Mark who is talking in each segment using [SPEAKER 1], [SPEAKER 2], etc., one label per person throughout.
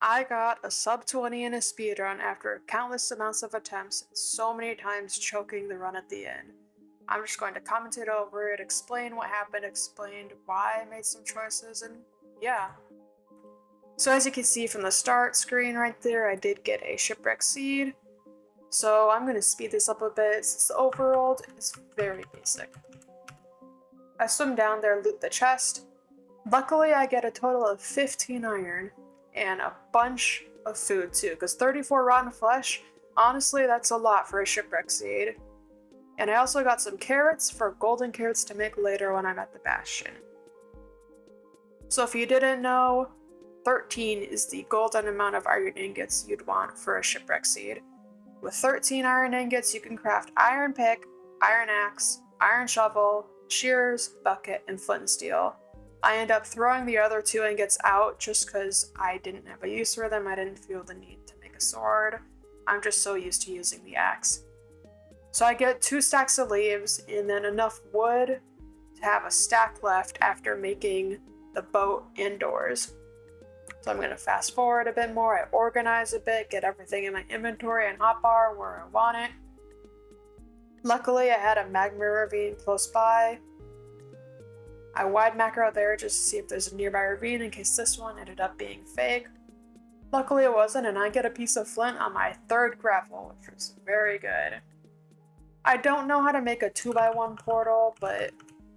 [SPEAKER 1] I got a sub 20 in a speedrun after countless amounts of attempts and so many times choking the run at the end. I'm just going to commentate over it, explain what happened, explain why I made some choices, and yeah. So as you can see from the start screen right there, I did get a shipwreck seed. So I'm going to speed this up a bit since the overworld is very basic. I swim down there, loot the chest. Luckily, I get a total of 15 iron and a bunch of food too, because 34 rotten flesh, honestly, that's a lot for a shipwreck seed. And I also got some carrots for golden carrots to make later when I'm at the bastion. So if you didn't know, 13 is the golden amount of iron ingots you'd want for a shipwreck seed. With 13 iron ingots, you can craft iron pick, iron axe, iron shovel, shears, bucket, and flint and steel. I end up throwing the other 2 ingots out just because I didn't have a use for them. I didn't feel the need to make a sword. I'm just so used to using the axe. So I get 2 stacks of leaves and then enough wood to have a stack left after making the boat indoors. So I'm going to fast forward a bit more. I organize a bit, get everything in my inventory and hotbar where I want it. Luckily, I had a magma ravine close by. I wide macro there just to see if there's a nearby ravine in case this one ended up being fake. Luckily it wasn't, and I get a piece of flint on my 3rd gravel, which was very good. I don't know how to make a 2x1 portal, but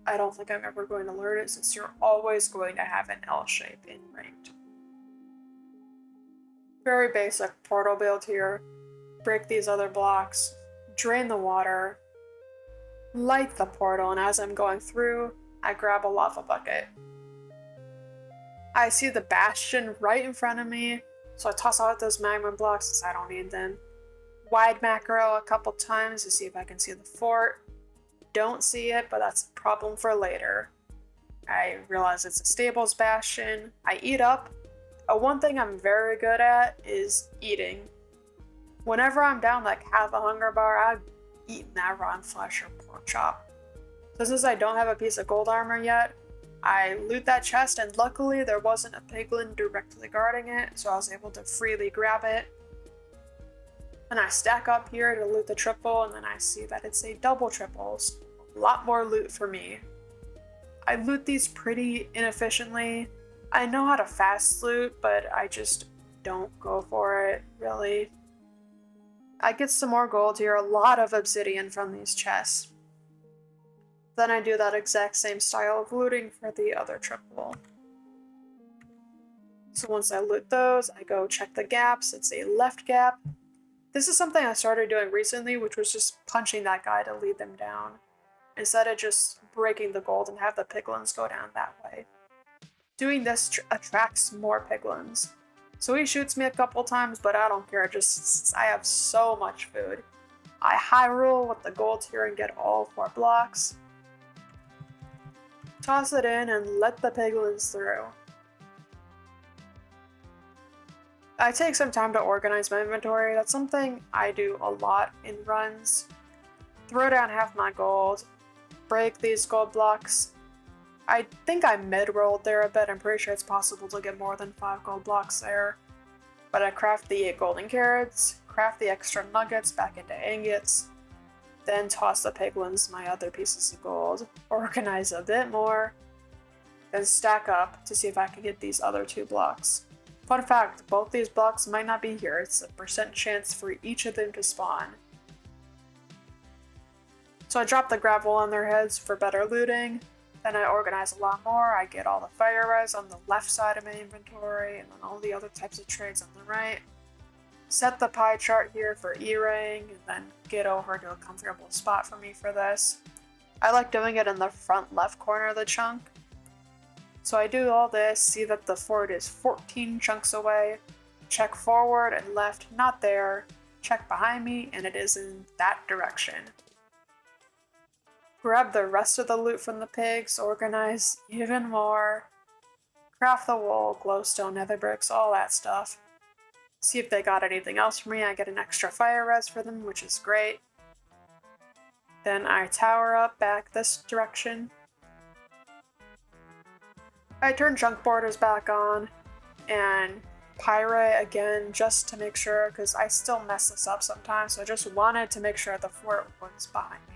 [SPEAKER 1] I don't think I'm ever going to learn it since you're always going to have an L shape in ranked. Very basic portal build here. Break these other blocks, drain the water, light the portal, and as I'm going through, I grab a lava bucket. I see the bastion right in front of me, so I toss out those magma blocks since I don't need them. Wide macro a couple times to see if I can see the fort. Don't see it, but that's a problem for later. I realize it's a stables bastion. I eat up. One thing I'm very good at is eating. Whenever I'm down like half a hunger bar, I've eaten that rotten flesh or pork chop. So since I don't have a piece of gold armor yet, I loot that chest, and luckily there wasn't a piglin directly guarding it, so I was able to freely grab it. And I stack up here to loot the triple, and then I see that it's a double triples. A lot more loot for me. I loot these pretty inefficiently. I know how to fast loot, but I just don't go for it, really. I get some more gold here, a lot of obsidian from these chests. Then I do that exact same style of looting for the other triple. So once I loot those, I go check the gaps. It's a left gap. This is something I started doing recently, which was just punching that guy to lead them down, instead of just breaking the gold and have the piglins go down that way. Doing this attracts more piglins. So he shoots me a couple times, but I don't care, just since I have so much food. I high roll with the gold here and get all 4 blocks. Toss it in and let the piglins through. I take some time to organize my inventory. That's something I do a lot in runs. Throw down half my gold, break these gold blocks. I think I mid-rolled there a bit. I'm pretty sure it's possible to get more than 5 gold blocks there. But I craft the 8 golden carrots, craft the extra nuggets back into ingots, then toss the piglins my other pieces of gold, organize a bit more, then stack up to see if I can get these other 2 blocks. Fun fact, both these blocks might not be here. It's a % chance for each of them to spawn. So I drop the gravel on their heads for better looting. Then I organize a lot more. I get all the fire res on the left side of my inventory and then all the other types of trades on the right. Set the pie chart here for E-ring and then get over to a comfortable spot for me for this. I like doing it in the front left corner of the chunk. So I do all this, see that the fort is 14 chunks away, check forward and left, not there, check behind me, and it is in that direction. Grab the rest of the loot from the pigs, organize even more, craft the wool, glowstone, nether bricks, all that stuff. See if they got anything else for me. I get an extra fire res for them, which is great. Then I tower up back this direction. I turn chunk borders back on, and Pyrite again just to make sure, because I still mess this up sometimes, so I just wanted to make sure the fort was behind me.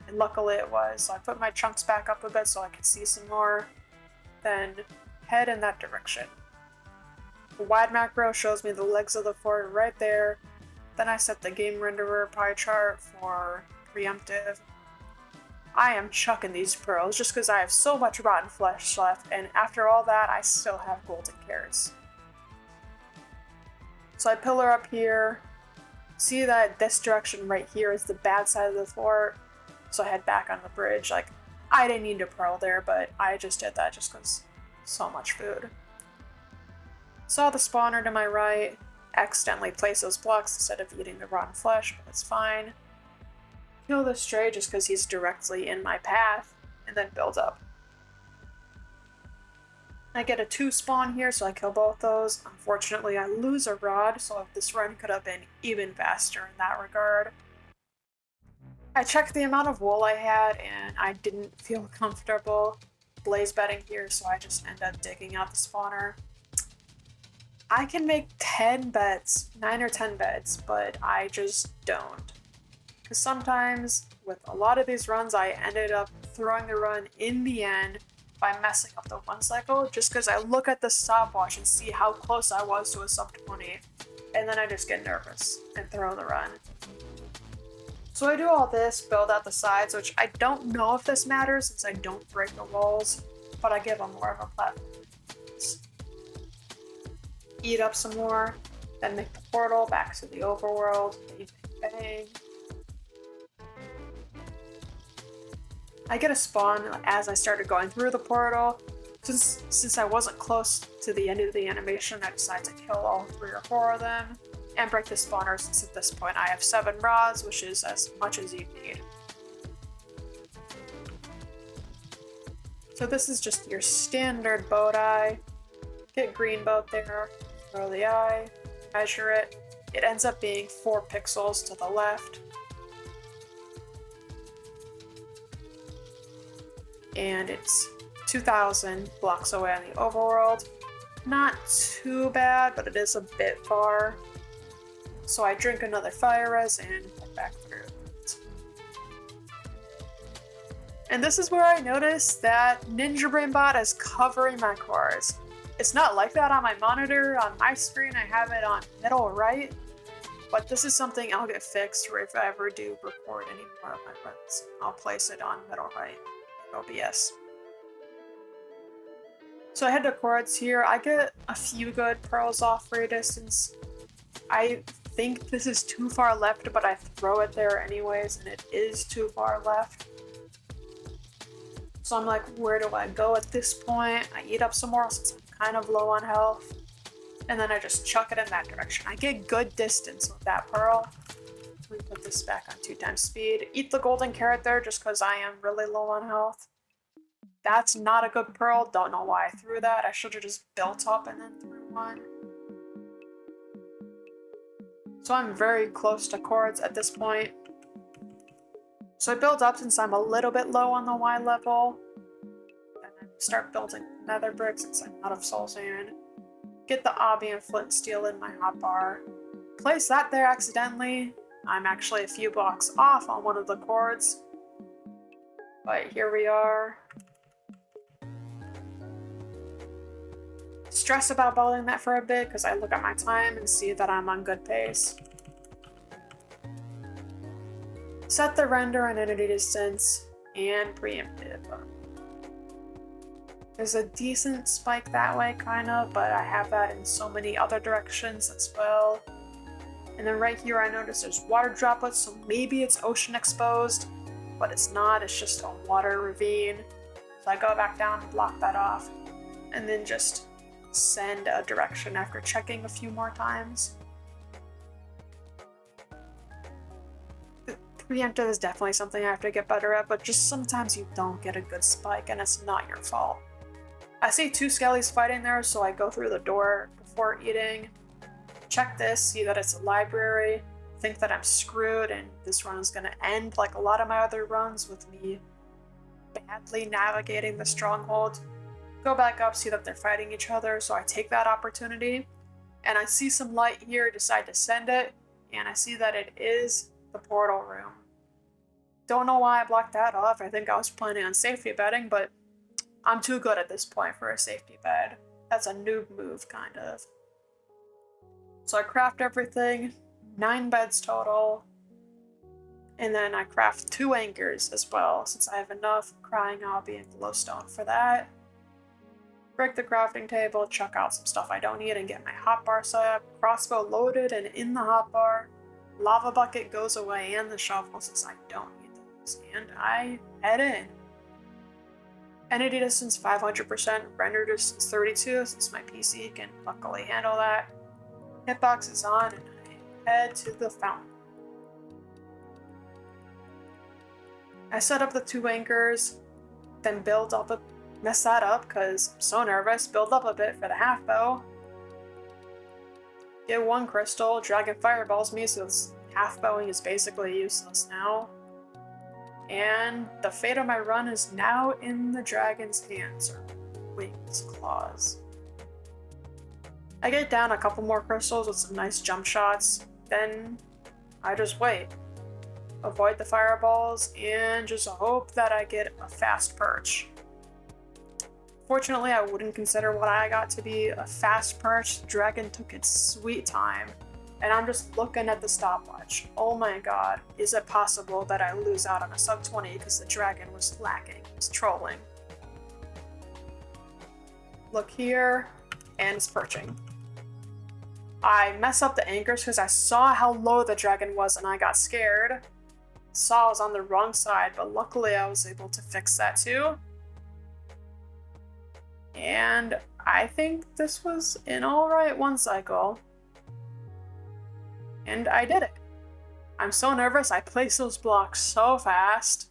[SPEAKER 1] And luckily it was, so I put my chunks back up a bit so I could see some more, then head in that direction. The wide macro shows me the legs of the fort right there, then I set the game renderer pie chart for preemptive. I am chucking these pearls just because I have so much rotten flesh left, and after all that I still have golden carrots. So I pillar up here, see that this direction right here is the bad side of the fort, so I head back on the bridge. Like, I didn't need to pearl there, but I just did that just because so much food. Saw the spawner to my right, accidentally placed those blocks instead of eating the rotten flesh, but it's fine. Kill the stray just because he's directly in my path, and then build up. I get a 2 spawn here, so I kill both those. Unfortunately, I lose a rod, so this run could have been even faster in that regard. I checked the amount of wool I had, and I didn't feel comfortable blaze bedding here, so I just end up digging out the spawner. I can make 10 beds, 9 or 10 beds, but I just don't. Because sometimes, with a lot of these runs, I ended up throwing the run in the end by messing up the 1 cycle, just because I look at the stopwatch and see how close I was to a sub 20, and then I just get nervous and throw the run. So I do all this, build out the sides, which I don't know if this matters since I don't break the walls, but I give them more of a platform. Eat up some more, then make the portal back to the overworld, bang, bang. I get a spawn as I started going through the portal. Since I wasn't close to the end of the animation, I decided to kill all 3 or 4 of them and break the spawner, since at this point I have 7 rods, which is as much as you need. So this is just your standard boat eye. Get green boat there, throw the eye, measure it. It ends up being 4 pixels to the left. And it's 2,000 blocks away on the overworld. Not too bad, but it is a bit far. So I drink another fire res and head back through. And this is where I noticed that Ninja Brain Bot is covering my cores. It's not like that on my monitor. On my screen I have it on middle right, but this is something I'll get fixed for if I ever do record any more of my runs. I'll place it on middle right. OBS. So I head to chords here. I get a few good pearls off for a distance. I think this is too far left, but I throw it there anyways, and it is too far left. So I'm like, where do I go at this point? I eat up some more since I'm kind of low on health. And then I just chuck it in that direction. I get good distance with that pearl. We put this back on 2 times speed. Eat the golden carrot there just because I am really low on health. That's not a good pearl. Don't know why I threw that. I should have just built up and then threw one. So I'm very close to chords at this point. So I build up since I'm a little bit low on the Y level. And then start building nether bricks since I'm out of soul sand. Get the obby and flint and steel in my hotbar. Place that there accidentally. I'm actually a few blocks off on one of the chords. But here we are. Stress about building that for a bit because I look at my time and see that I'm on good pace. Set the render and entity distance and preemptive. There's a decent spike that way, kind of, but I have that in so many other directions as well. And then right here I notice there's water droplets, so maybe it's ocean exposed, but it's not, it's just a water ravine. So I go back down and block that off, and then just send a direction after checking a few more times. The preemptive is definitely something I have to get better at, but just sometimes you don't get a good spike and it's not your fault. I see 2 skellies fighting there, so I go through the door before eating. Check this, see that it's a library, think that I'm screwed and this run is going to end like a lot of my other runs with me badly navigating the stronghold. Go back up, see that they're fighting each other, so I take that opportunity. and I see some light here, decide to send it, and I see that it is the portal room. Don't know why I blocked that off. I think I was planning on safety bedding, but I'm too good at this point for a safety bed. That's a noob move, kind of. So I craft everything, 9 beds total, and then I craft 2 anchors as well, since I have enough crying obby and glowstone for that. Break the crafting table, chuck out some stuff I don't need, and get my hotbar set up. Crossbow loaded and in the hotbar. Lava bucket goes away and the shovel since I don't need those. And I head in. Entity distance 500%, render distance 32 since my PC can luckily handle that. Hitbox is on and I head to the fountain. I set up the 2 anchors, then mess that up because I'm so nervous, build up a bit for the half bow. Get 1 crystal, dragon fireballs me, so this half bowing is basically useless now. And the fate of my run is now in the dragon's hands, or wings, claws. I get down a couple more crystals with some nice jump shots, then I just wait. Avoid the fireballs, and just hope that I get a fast perch. Fortunately, I wouldn't consider what I got to be a fast perch. The dragon took its sweet time, and I'm just looking at the stopwatch. Oh my god, is it possible that I lose out on a sub 20 because the dragon was lacking, was trolling? Look here, and it's perching. I mess up the anchors because I saw how low the dragon was and I got scared. Saw I was on the wrong side, but luckily I was able to fix that too. And I think this was an alright 1 cycle. And I did it. I'm so nervous, I placed those blocks so fast.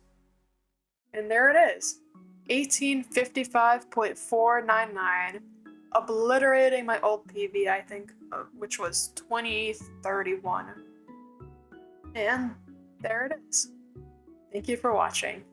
[SPEAKER 1] And there it is. 1855.499. Obliterating my old PB, I think, which was 2031. And there it is. Thank you for watching.